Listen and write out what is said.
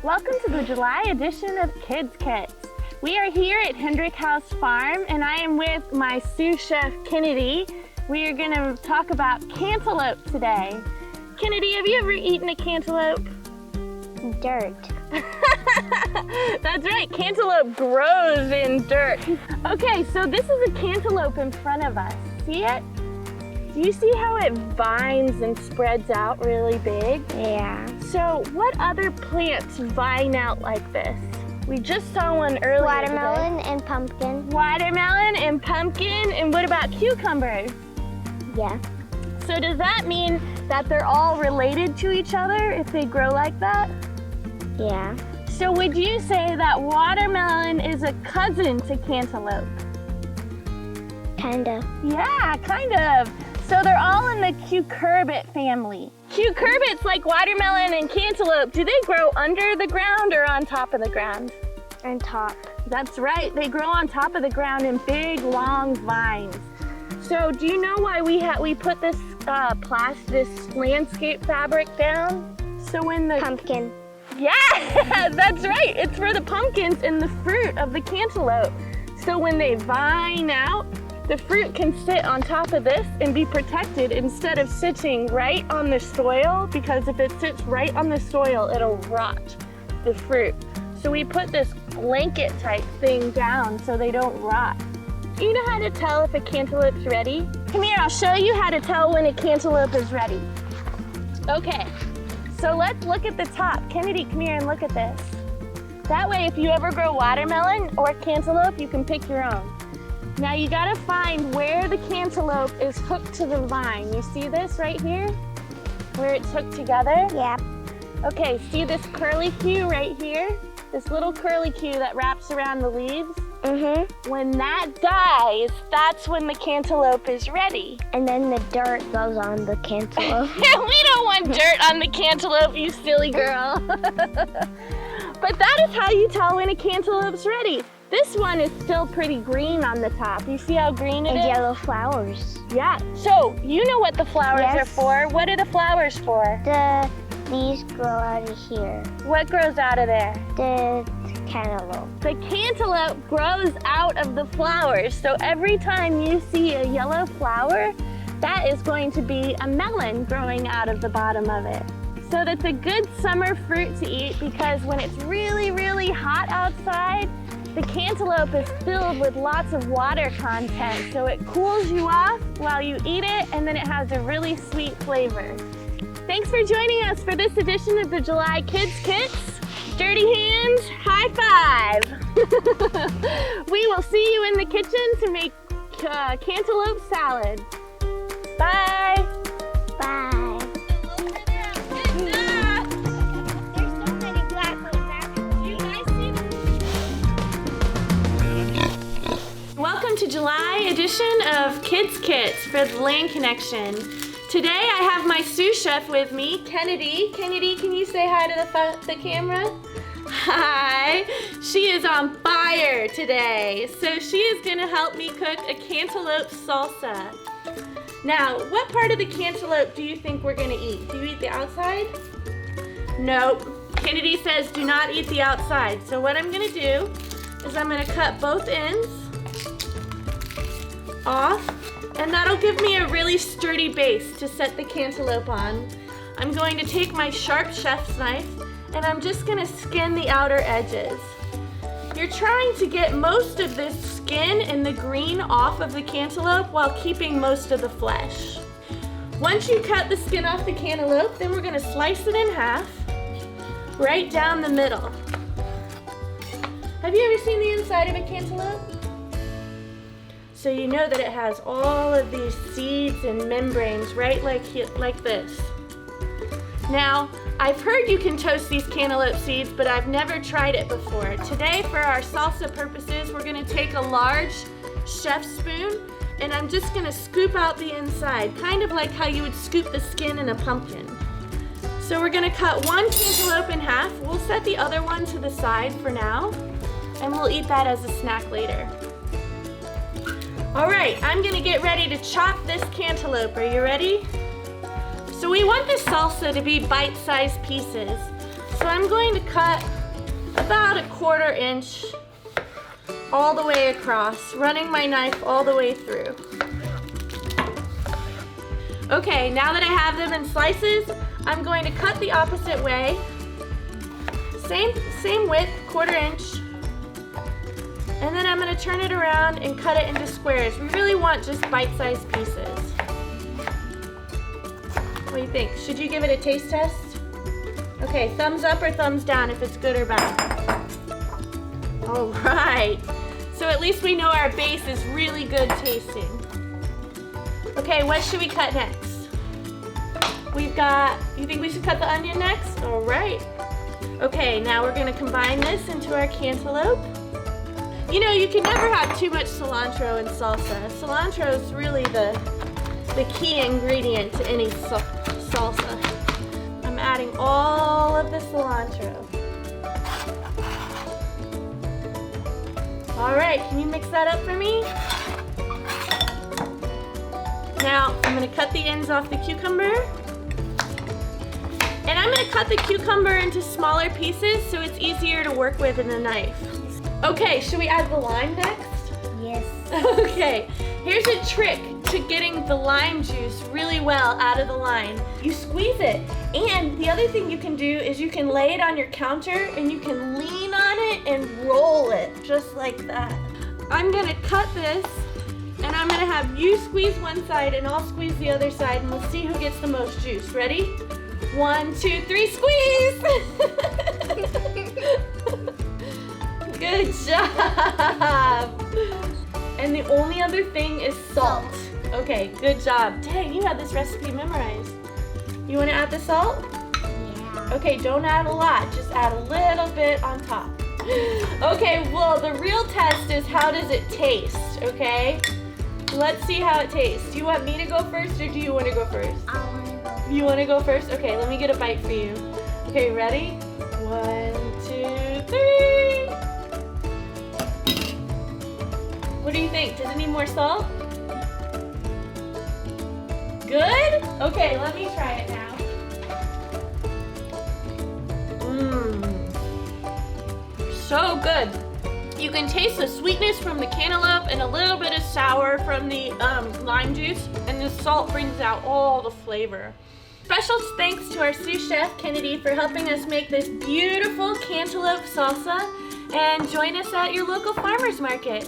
Welcome to the July edition of Kids Kits. We are here at Hendrick House Farm and I am with my sous chef Kennedy. We are going to talk about cantaloupe today. Kennedy, have you ever eaten a cantaloupe? Dirt. That's right, cantaloupe grows in dirt. Okay, so this is a cantaloupe in front of us. See it? Do you see how it vines and spreads out really big? Yeah. So what other plants vine out like this? We just saw one earlier. Watermelon today. and pumpkin. Watermelon and pumpkin, and what about cucumbers? Yeah. So does that mean that they're all related to each other if they grow like that? Yeah. So would you say that watermelon is a cousin to cantaloupe? Kind of. Yeah, kind of. So they're all in the cucurbit family. Cucurbits, like watermelon and cantaloupe, do they grow under the ground or on top of the ground? On top. That's right, they grow on top of the ground in big, long vines. So do you know why we put this this landscape fabric down? So when the Pumpkin. Yeah, that's right. It's for the pumpkins and the fruit of the cantaloupe. So when they vine out, the fruit can sit on top of this and be protected instead of sitting right on the soil, because if it sits right on the soil, it'll rot the fruit. So we put this blanket type thing down so they don't rot. Do you know how to tell if a cantaloupe's ready? Come here, I'll show you how to tell when a cantaloupe is ready. Okay, so let's look at the top. Kennedy, come here and look at this. That way, if you ever grow watermelon or cantaloupe, you can pick your own. Now you gotta find where the cantaloupe is hooked to the vine. You see this right here? Where it's hooked together? Yeah. Okay, see this curlicue right here? This little curlicue that wraps around the leaves? Mm-hmm. When that dies, that's when the cantaloupe is ready. And then the dirt goes on the cantaloupe. We don't want dirt on the cantaloupe, you silly girl. But that is how you tell when a cantaloupe's ready. This one is still pretty green on the top. You see how green it is? And yellow flowers. Yeah. So, you know what the flowers Yes. are for. What are the flowers for? These grow out of here. What grows out of there? The cantaloupe. The cantaloupe grows out of the flowers. So every time you see a yellow flower, that is going to be a melon growing out of the bottom of it. So that's a good summer fruit to eat, because when it's really, really hot outside, the cantaloupe is filled with lots of water content, so it cools you off while you eat it, and then it has a really sweet flavor. Thanks for joining us for this edition of the July Kids Kits. Dirty hands, high five. We will see you in the kitchen to make cantaloupe salad. Bye. Bye. Welcome to July edition of Kids Kits for the Land Connection. Today I have my sous chef with me, Kennedy. Kennedy, can you say hi to the camera? Hi. She is on fire today. So she is going to help me cook a cantaloupe salsa. Now, what part of the cantaloupe do you think we're going to eat? Do you eat the outside? Nope. Kennedy says do not eat the outside. So what I'm going to do is I'm going to cut both ends off, and that'll give me a really sturdy base to set the cantaloupe on. I'm going to take my sharp chef's knife and I'm just going to skin the outer edges. You're trying to get most of this skin and the green off of the cantaloupe while keeping most of the flesh. Once you cut the skin off the cantaloupe, then we're going to slice it in half right down the middle. Have you ever seen the inside of a cantaloupe? So you know that it has all of these seeds and membranes right like this. Now, I've heard you can toast these cantaloupe seeds, but I've never tried it before. Today, for our salsa purposes, we're going to take a large chef's spoon, and I'm just going to scoop out the inside, kind of like how you would scoop the skin in a pumpkin. So we're going to cut one cantaloupe in half. We'll set the other one to the side for now, and we'll eat that as a snack later. All right, I'm gonna get ready to chop this cantaloupe. Are you ready? So we want this salsa to be bite-sized pieces. So I'm going to cut about 1/4 inch all the way across, running my knife all the way through. Okay, now that I have them in slices, I'm going to cut the opposite way. Same width, 1/4 inch. And then I'm gonna turn it around and cut it into squares. We really want just bite-sized pieces. What do you think? Should you give it a taste test? Okay, thumbs up or thumbs down if it's good or bad. All right. So at least we know our base is really good tasting. Okay, what should we cut next? We've got, you think we should cut the onion next? All right. Okay, now we're gonna combine this into our cantaloupe. You know, you can never have too much cilantro in salsa. Cilantro is really the key ingredient to any salsa. I'm adding all of the cilantro. All right, can you mix that up for me? Now, I'm gonna cut the ends off the cucumber. And I'm gonna cut the cucumber into smaller pieces so it's easier to work with in a knife. Okay, should we add the lime next? Yes. Okay, here's a trick to getting the lime juice really well out of the lime. You squeeze it, and the other thing you can do is you can lay it on your counter and you can lean on it and roll it, just like that. I'm gonna cut this, and I'm gonna have you squeeze one side and I'll squeeze the other side, and we'll see who gets the most juice. Ready? 1, 2, 3, squeeze! Good job! And the only other thing is salt. Okay, good job. Dang, you had this recipe memorized. You want to add the salt? Yeah. Okay, don't add a lot. Just add a little bit on top. Okay, well, the real test is how does it taste, okay? Let's see how it tastes. Do you want me to go first or do you want to go first? I want to go. You want to go first? Okay, let me get a bite for you. Okay, ready? 1, 2, 3. What do you think? Does it need more salt? Good? Okay, let me try it now. So good. You can taste the sweetness from the cantaloupe and a little bit of sour from the lime juice, and the salt brings out all the flavor. Special thanks to our sous chef, Kennedy, for helping us make this beautiful cantaloupe salsa, and join us at your local farmer's market.